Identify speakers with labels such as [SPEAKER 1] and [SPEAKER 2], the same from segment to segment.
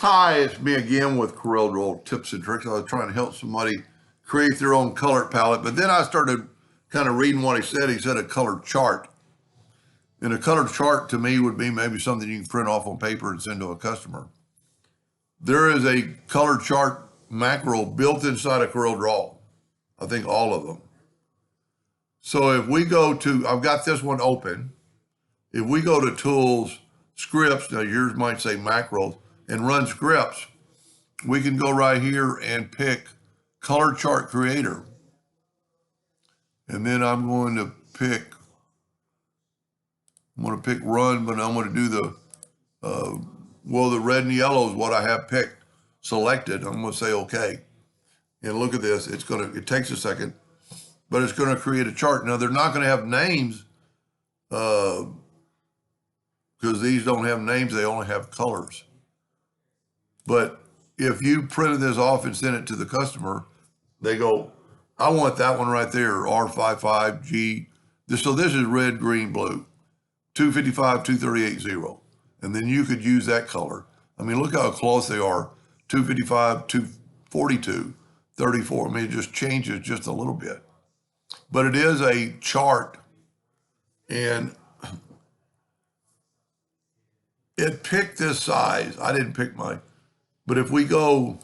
[SPEAKER 1] Hi, it's me again with Corel Draw Tips and Tricks. I was trying to help somebody create their own color palette, but then I started kind of reading what he said. He said a color chart. And a color chart to me would be maybe something you can print off on paper and send to a customer. There is a color chart macro built inside of Corel Draw. I think all of them. So if we go to, I've got this one open. If we go to Tools, Scripts, now yours might say macros, and run scripts, we can go right here and pick Color Chart Creator. And then I'm going to pick Run, but I'm going to do the red and yellow is what I have picked, selected. I'm going to say OK. And look at this. It takes a second, but it's going to create a chart. Now, they're not going to have names because these don't have names. They only have colors. But if you printed this off and sent it to the customer, they go, I want that one right there, R55G. So this is red, green, blue, 255, 238, 0. And then you could use that color. I mean, look how close they are, 255, 242, 34. I mean, it just changes just a little bit. But it is a chart, and it picked this size. I didn't pick mine. But if we go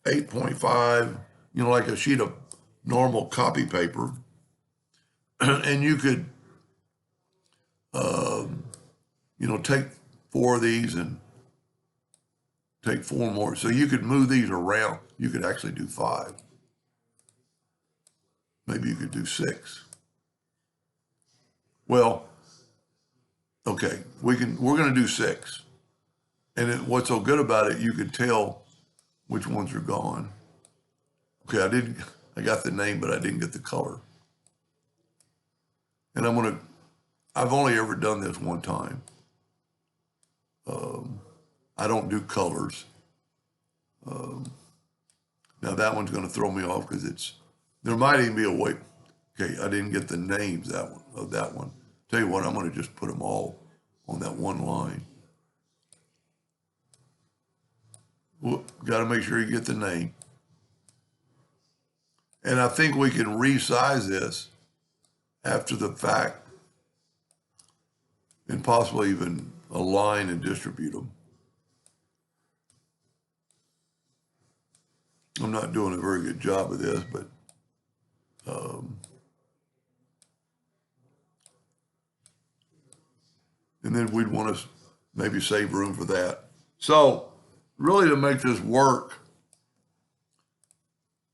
[SPEAKER 1] 8.5, like a sheet of normal copy paper, and you could, take 4 of these and take 4 more. So you could move these around. You could actually do 5. Maybe you could do 6. Well, okay, we're going to do 6. And what's so good about it, you could tell which ones are gone. Okay, I got the name, but I didn't get the color. And I've only ever done this one time. I don't do colors. Now that one's going to throw me off because there might even be a way. Okay, I didn't get the names of that one. Tell you what, I'm going to just put them all on that one line. Got to make sure you get the name. And I think we can resize this after the fact and possibly even align and distribute them. I'm not doing a very good job of this, but and then we'd want to maybe save room for that. So really, to make this work,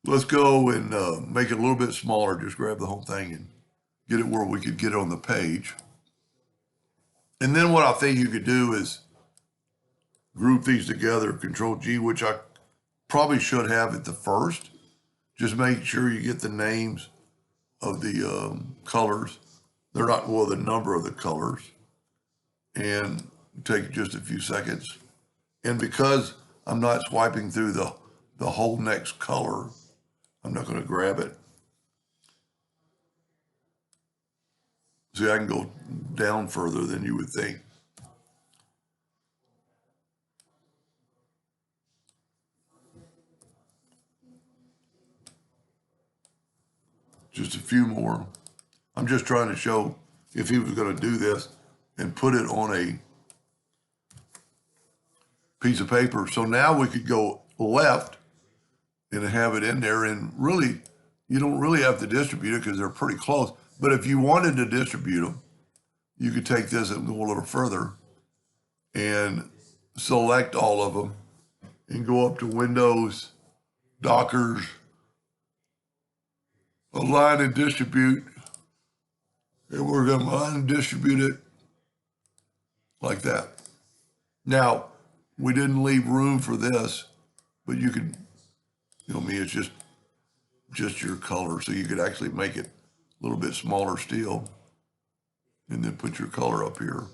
[SPEAKER 1] let's go and make it a little bit smaller. Just grab the whole thing and get it where we could get it on the page. And then what I think you could do is group these together, Control G, which I probably should have at the first. Just make sure you get the names of the colors. They're not, the number of the colors. And take just a few seconds. And because I'm not swiping through the whole next color, I'm not going to grab it. See, I can go down further than you would think. Just a few more. I'm just trying to show if he was going to do this and put it on a piece of paper. So now we could go left and have it in there. And really, you don't really have to distribute it because they're pretty close. But if you wanted to distribute them, you could take this and go a little further and select all of them and go up to Windows, Dockers, align and distribute. And we're going to align and distribute it like that. Now, we didn't leave room for this, but you could, it's just your color. So you could actually make it a little bit smaller still and then put your color up here.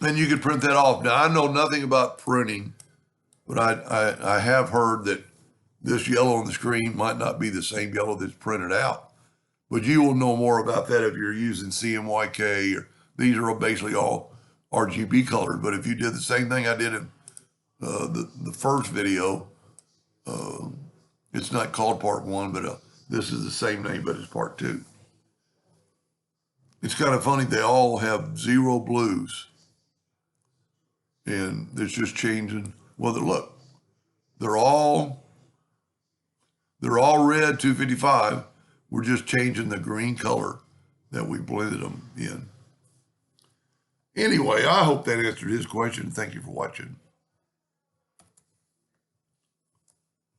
[SPEAKER 1] And you could print that off. Now, I know nothing about printing, but I have heard that this yellow on the screen might not be the same yellow that's printed out. But you will know more about that if you're using CMYK. These are basically all RGB colored. But if you did the same thing I did in the first video, it's not called part 1, but this is the same name, but it's part 2. It's kind of funny. They all have 0 blues. And it's just changing. Well, look, they're all red 255. We're just changing the green color that we blended them in. Anyway, I hope that answered his question. Thank you for watching.